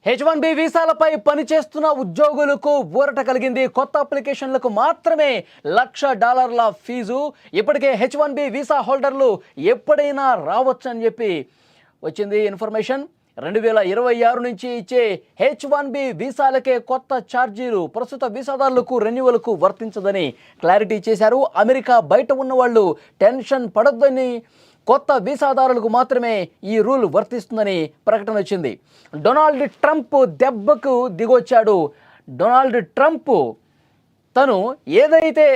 H1B వీసాలపై పనిచేస్తున్న ఉద్యోగులకు ఊరట కలిగింది. కొత్త అప్లికేషన్లకు మాత్రమే $1,00,000 ఫీజు. ఇప్పటికే H1B వీసా హోల్డర్లు ఎప్పుడైనా రావచ్చని చెప్పి వచ్చింది ఇన్ఫర్మేషన్. 2026 నుంచి ఇచ్చే H1B వీసాలకే కొత్త ఛార్జీలు ప్రస్తుత వీసాదారులకు రెన్యువల్కు వర్తించదని క్లారిటీ చేశారు. అమెరికా బయట ఉన్న వాళ్ళు టెన్షన్ పడొద్దని, కొత్త వీసాదారులకు మాత్రమే ఈ రూల్ వర్తిస్తుందని ప్రకటన వచ్చింది. డొనాల్డ్ ట్రంప్ దెబ్బకు దిగొచ్చాడు. డొనాల్డ్ ట్రంప్ తను ఏదైతే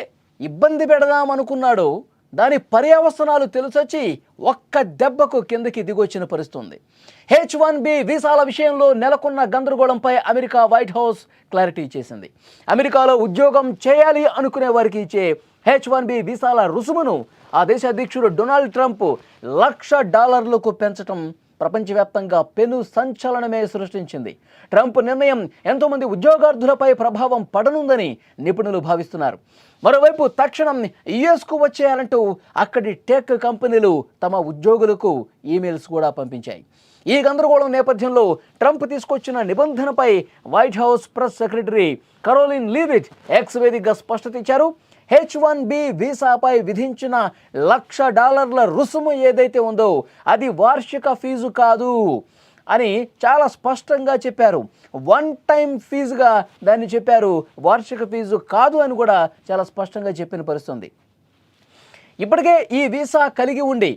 ఇబ్బంది పెడదామనుకున్నాడో దాని పర్యవసనాలు తెలిసొచ్చి ఒక్క దెబ్బకు కిందకి దిగొచ్చిన పరిస్థితుంది. H1B వీసాల విషయంలో నెలకొన్న గందరగోళంపై అమెరికా వైట్ హౌస్ క్లారిటీ చేసింది. అమెరికాలో ఉద్యోగం చేయాలి అనుకునే వారికి ఇచ్చే H1B వీసాల రుసుమును ఆ దేశ అధ్యక్షుడు డొనాల్డ్ ట్రంప్ $1,00,000కు పెంచడం ప్రపంచవ్యాప్తంగా పెను సంచలనమే సృష్టించింది. ట్రంప్ నిర్ణయం ఎంతోమంది ఉద్యోగార్థులపై ప్రభావం పడనుందని నిపుణులు భావిస్తున్నారు. మరోవైపు తక్షణం యుఎస్కు వచ్చేయాలంటూ అక్కడి టెక్ కంపెనీలు తమ ఉద్యోగులకు ఈమెయిల్స్ కూడా పంపించాయి. ఈ గందరగోళం నేపథ్యంలో ట్రంప్ తీసుకొచ్చిన నిబంధనపై White House press secretary Caroline Leavitt X వేదికగా స్పష్టత ఇచ్చారు. H1B వీసాపై విధించిన $1,00,000 రుసుము ఏదైతే ఉందో అది వార్షిక ఫీజు కాదు అని చాలా స్పష్టంగా చెప్పారు. వన్ టైం ఫీజుగా దాన్ని చెప్పారు, వార్షిక ఫీజు కాదు అని కూడా చాలా స్పష్టంగా చెప్పిన పరిస్థితుంది. ఇప్పటికే ఈ వీసా కలిగి ఉండి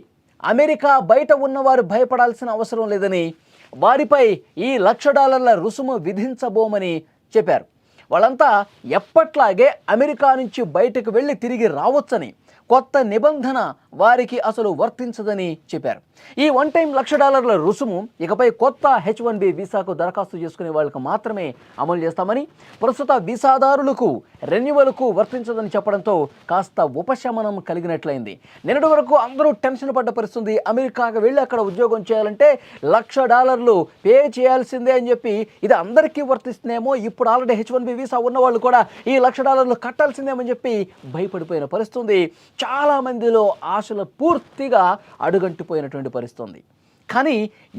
అమెరికా బయట ఉన్నవారు భయపడాల్సిన అవసరం లేదని, వారిపై ఈ $1,00,000 రుసుము విధించబోమని చెప్పారు. వాళ్ళంతా ఎప్పట్లాగే అమెరికా నుంచి బయటకు వెళ్ళి తిరిగి రావచ్చని, కొత్త నిబంధన వారికి అసలు వర్తించదని చెప్పారు. ఈ వన్ టైం $1,00,000 రుసుము ఇకపై కొత్త H1B వీసాకు దరఖాస్తు చేసుకునే వాళ్ళకు మాత్రమే అమలు చేస్తామని, ప్రస్తుత వీసాదారులకు రెన్యువల్కు వర్తించదని చెప్పడంతో కాస్త ఉపశమనం కలిగినట్లయింది. నిన్నటి వరకు అందరూ టెన్షన్ పడ్డ పరిస్థితుంది. అమెరికాకు వెళ్ళి అక్కడ ఉద్యోగం చేయాలంటే $1,00,000 పే చేయాల్సిందే అని చెప్పి ఇది అందరికీ వర్తిస్తుందేమో, ఇప్పుడు ఆల్రెడీ H1B వీసా ఉన్న వాళ్ళు కూడా ఈ $1,00,000 కట్టాల్సిందేమని చెప్పి భయపడిపోయిన పరిస్థితుంది. చాలామందిలో ఆశలు పూర్తిగా అడుగంటిపోయినటువంటి పరిస్థితుంది. కానీ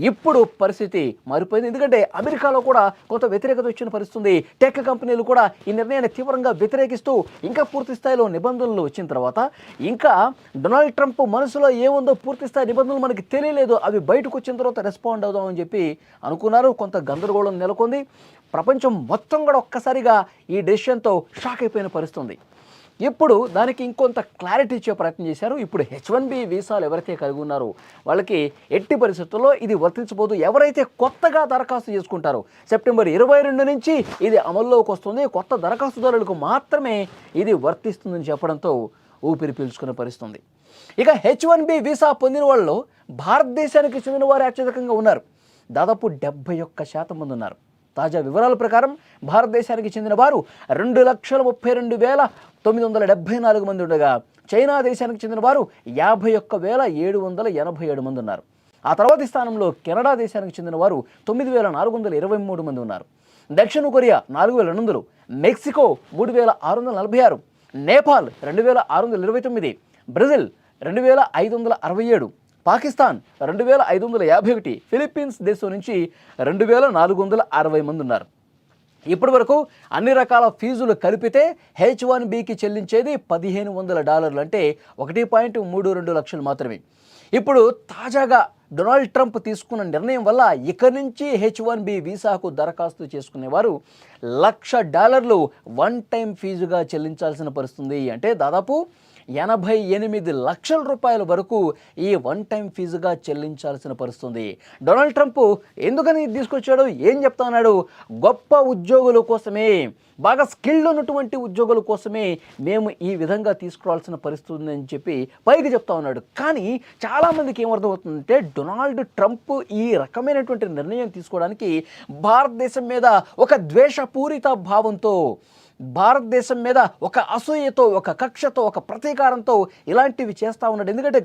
ఇప్పుడు పరిస్థితి మారిపోయింది. ఎందుకంటే అమెరికాలో కూడా కొంత వ్యతిరేకత వచ్చిన పరిస్థితుంది. టెక్ కంపెనీలు కూడా ఈ నిర్ణయాన్ని తీవ్రంగా వ్యతిరేకిస్తూ ఇంకా పూర్తి స్థాయిలో నిబంధనలు వచ్చిన తర్వాత ఇంకా డొనాల్డ్ ట్రంప్ మనసులో ఏముందో పూర్తి స్థాయి నిబంధనలు మనకి తెలియలేదు. అవి బయటకు వచ్చిన తర్వాత రెస్పాండ్ అవుదామని చెప్పి అనుకున్నారు. కొంత గందరగోళం నెలకొంది. ప్రపంచం మొత్తం కూడా ఒక్కసారిగా ఈ డెసిషన్తో షాక్ అయిపోయిన పరిస్థితుంది. ఇప్పుడు దానికి ఇంకొంత క్లారిటీ ఇచ్చే ప్రయత్నం చేశారు. ఇప్పుడు H1B వీసాలు ఎవరైతే కలిగి ఉన్నారో వాళ్ళకి ఎట్టి పరిస్థితుల్లో ఇది వర్తించబోదు. ఎవరైతే కొత్తగా దరఖాస్తు చేసుకుంటారో సెప్టెంబర్ 22 నుంచి ఇది అమల్లోకి వస్తుంది. కొత్త దరఖాస్తుదారులకు మాత్రమే ఇది వర్తిస్తుందని చెప్పడంతో ఊపిరి పీల్చుకునే పరిస్థితుంది. ఇక H1B వీసా పొందిన వాళ్ళు భారతదేశానికి చెందిన వారు అత్యధికంగా ఉన్నారు. దాదాపు 71% మంది ఉన్నారు. తాజా వివరాల ప్రకారం భారతదేశానికి చెందిన వారు 2,32,974 మంది ఉండగా, చైనా దేశానికి చెందిన వారు 51,787 మంది ఉన్నారు. ఆ తర్వాతి స్థానంలో కెనడా దేశానికి చెందిన వారు 9,423 మంది ఉన్నారు. దక్షిణ Korea 4,200, Mexico 3,646, Nepal 2,629, Brazil 2,567, Pakistan 2,551, Philippines దేశం నుంచి 2,460 మంది ఉన్నారు. ఇప్పటి వరకు అన్ని రకాల ఫీజులు కలిపితే H1Bకి చెల్లించేది $1,500 అంటే 1.32 లక్షలు మాత్రమే. ఇప్పుడు తాజాగా డొనాల్డ్ ట్రంప్ తీసుకున్న నిర్ణయం వల్ల ఇక నుంచి H1B వీసాకు దరఖాస్తు చేసుకునేవారు $1,00,000 వన్ టైం ఫీజుగా చెల్లించాల్సిన పరిస్థితుంది. అంటే దాదాపు 88 లక్షల రూపాయల వరకు ఈ వన్ టైం ఫీజుగా చెల్లించాల్సిన పరిస్థితుంది. డొనాల్డ్ ట్రంప్ ఎందుకని తీసుకొచ్చాడు, ఏం చెప్తా ఉన్నాడు? గొప్ప ఉద్యోగుల కోసమే, బాగా స్కిల్డ్ ఉన్నటువంటి ఉద్యోగుల కోసమే మేము ఈ విధంగా తీసుకురావాల్సిన పరిస్థితి అని చెప్పి పైకి చెప్తా ఉన్నాడు. కానీ చాలామందికి ఏమర్థమవుతుందంటే డొనాల్డ్ ట్రంప్ ఈ రకమైనటువంటి నిర్ణయం తీసుకోవడానికి భారతదేశం మీద ఒక ద్వేషపూరిత భావంతో, భారతదేశం మీద ఒక అసూయతో, ఒక కక్షతో, ఒక ప్రతీకారంతో ఇలాంటివి చేస్తూ ఉన్నాడు. ఎందుకంటే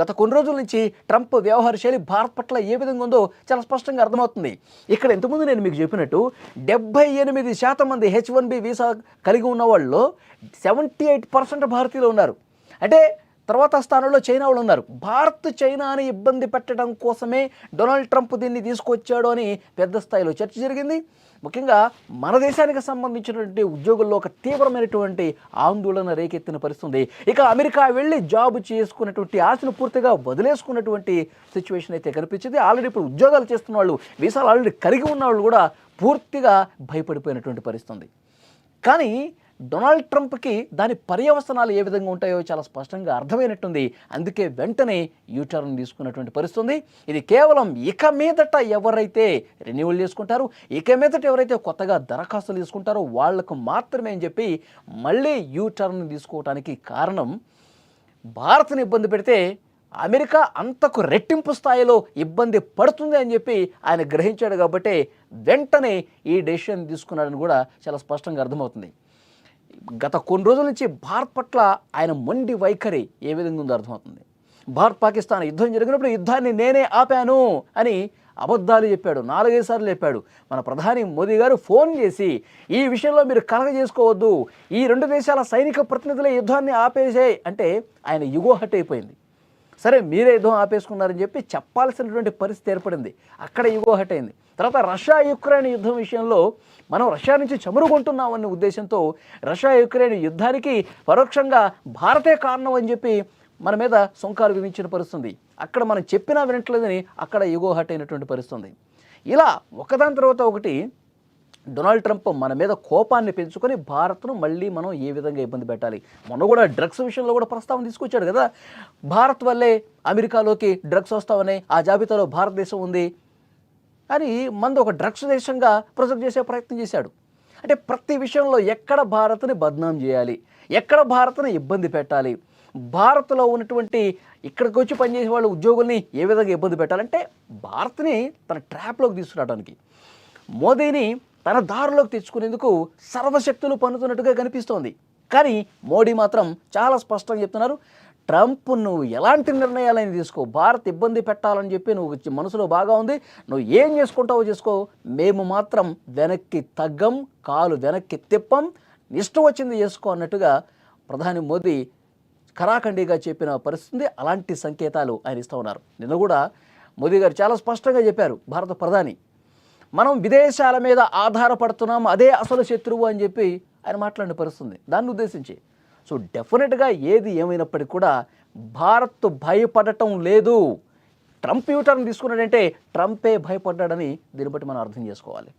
గత కొన్ని రోజుల నుంచి ట్రంప్ వ్యవహార శైలి భారత్ పట్ల ఏ విధంగా ఉందో చాలా స్పష్టంగా అర్థమవుతుంది. ఇక్కడ ఇంతకుముందు నేను మీకు చెప్పినట్టు 78% మంది H1B వీసా కలిగి ఉన్న వాళ్ళు 78% భారతీయులు ఉన్నారు. అంటే తర్వాత స్థానంలో చైనా వాళ్ళు ఉన్నారు. భారత్ చైనాని ఇబ్బంది పెట్టడం కోసమే డొనాల్డ్ ట్రంప్ దీన్ని తీసుకొచ్చాడు అని పెద్ద స్థాయిలో చర్చ జరిగింది. ముఖ్యంగా మన దేశానికి సంబంధించినటువంటి ఉద్యోగుల్లో ఒక తీవ్రమైనటువంటి ఆందోళన రేకెత్తిన పరిస్థితుంది. ఇక అమెరికా వెళ్ళి జాబ్ చేసుకున్నటువంటి ఆశను పూర్తిగా వదిలేసుకున్నటువంటి సిచ్యువేషన్ అయితే కనిపించింది. ఆల్రెడీ ఇప్పుడు ఉద్యోగాలు చేస్తున్న వాళ్ళు, వీసాలు ఆల్రెడీ కలిగి ఉన్న వాళ్ళు కూడా పూర్తిగా భయపడిపోయినటువంటి పరిస్థితుంది. కానీ డొనాల్డ్ ట్రంప్కి దాని పర్యవసనాలు ఏ విధంగా ఉంటాయో చాలా స్పష్టంగా అర్థమైనట్టుంది. అందుకే వెంటనే యూటర్న్ తీసుకున్నటువంటి పరిస్థితుంది. ఇది కేవలం ఇక మీదట ఎవరైతే రెన్యువల్ చేసుకుంటారో, ఇక మీదట ఎవరైతే కొత్తగా దరఖాస్తులు తీసుకుంటారో వాళ్లకు మాత్రమే అని చెప్పి మళ్ళీ యూటర్న్ తీసుకోవడానికి కారణం, భారత్ని ఇబ్బంది పెడితే అమెరికా అంతకు రెట్టింపు స్థాయిలో ఇబ్బంది పడుతుంది అని చెప్పి ఆయన గ్రహించాడు. కాబట్టి వెంటనే ఈ డెసిషన్ తీసుకున్నాడని కూడా చాలా స్పష్టంగా అర్థమవుతుంది. గత కొన్ని రోజుల నుంచి భారత్ పట్ల ఆయన మొండి వైఖరి ఏ విధంగా ఉందో అర్థమవుతుంది. భారత్ పాకిస్తాన్ యుద్ధం జరిగినప్పుడు యుద్ధాన్ని నేనే ఆపాను అని అబద్ధాలు చెప్పాడు, 4-5 సార్లు చెప్పాడు. మన ప్రధాని మోదీ గారు ఫోన్ చేసి ఈ విషయంలో మీరు కలగజేసుకోవద్దు, ఈ 2 దేశాల సైనిక ప్రతినిధులే యుద్ధాన్ని ఆపేసే అంటే ఆయన యుగో హట్ అయిపోయింది. సరే మీరే యుద్ధం ఆపేసుకున్నారని చెప్పి చెప్పాల్సినటువంటి పరిస్థితి ఏర్పడింది. అక్కడ యుగో హట్ అయింది. తర్వాత రష్యా యుక్రెయిన్ యుద్ధం విషయంలో మనం రష్యా నుంచి చమురుకుంటున్నామన్న ఉద్దేశంతో రష్యా యుక్రెయిన్ యుద్ధానికి పరోక్షంగా భారతే కారణం అని చెప్పి మన మీద సుంకాలు విధించిన పరిస్థితుంది. అక్కడ మనం చెప్పినా వినట్లేదని అక్కడ యుగో హట్ అయినటువంటి పరిస్థితుంది. ఇలా ఒకదాని తర్వాత ఒకటి డొనాల్డ్ ట్రంప్ మన మీద కోపాన్ని పెంచుకొని భారత్ను మళ్ళీ మనం ఏ విధంగా ఇబ్బంది పెట్టాలి. మొన్న కూడా డ్రగ్స్ విషయంలో కూడా ప్రస్తావన తీసుకొచ్చాడు కదా. భారత్ వల్లే అమెరికాలోకి డ్రగ్స్ వస్తామని, ఆ జాబితాలో భారతదేశం ఉంది అని మంది ఒక డ్రగ్స్ దేశంగా ప్రొజెక్ట్ చేసే ప్రయత్నం చేశాడు. అంటే ప్రతి విషయంలో ఎక్కడ భారత్ని బద్నాం చేయాలి, ఎక్కడ భారత్ని ఇబ్బంది పెట్టాలి, భారత్లో ఉన్నటువంటి ఇక్కడికి వచ్చి పనిచేసే వాళ్ళ ఉద్యోగుల్ని ఏ విధంగా ఇబ్బంది పెట్టాలంటే భారత్ని తన ట్రాప్లోకి తీసుకురావడానికి, మోదీని తన దారిలోకి తెచ్చుకునేందుకు సర్వశక్తులు పన్నుతున్నట్టుగా కనిపిస్తోంది. కానీ మోడీ మాత్రం చాలా స్పష్టంగా చెప్తున్నారు, ట్రంప్ నువ్వు ఎలాంటి నిర్ణయాలని తీసుకో, భారత్ ఇబ్బంది పెట్టాలని చెప్పి నువ్వు మనసులో బాగా ఉంది, నువ్వు ఏం చేసుకుంటావో చేసుకో, మేము మాత్రం వెనక్కి తగ్గం, కాలు వెనక్కి తిప్పం, ఇష్టం వచ్చింది చేసుకో అన్నట్టుగా ప్రధాని మోదీ ఖరాఖండిగా చెప్పిన పరిస్థితి. అలాంటి సంకేతాలు ఆయన ఇస్తూ ఉన్నారు. నిన్న కూడా మోదీ గారు చాలా స్పష్టంగా చెప్పారు, భారత ప్రధాని మనం విదేశాల మీద ఆధారపడుతున్నాం, అదే అసలు శత్రువు అని చెప్పి ఆయన మాట్లాడిన పరిస్థితుంది దాన్ని ఉద్దేశించి. సో డెఫినెట్గా ఏది ఏమైనప్పటికీ కూడా భారత్ భయపడటం లేదు. ట్రంప్ యూటర్న్ తీసుకున్నాడంటే ట్రంపే భయపడ్డాడని దీన్ని బట్టి మనం అర్థం చేసుకోవాలి.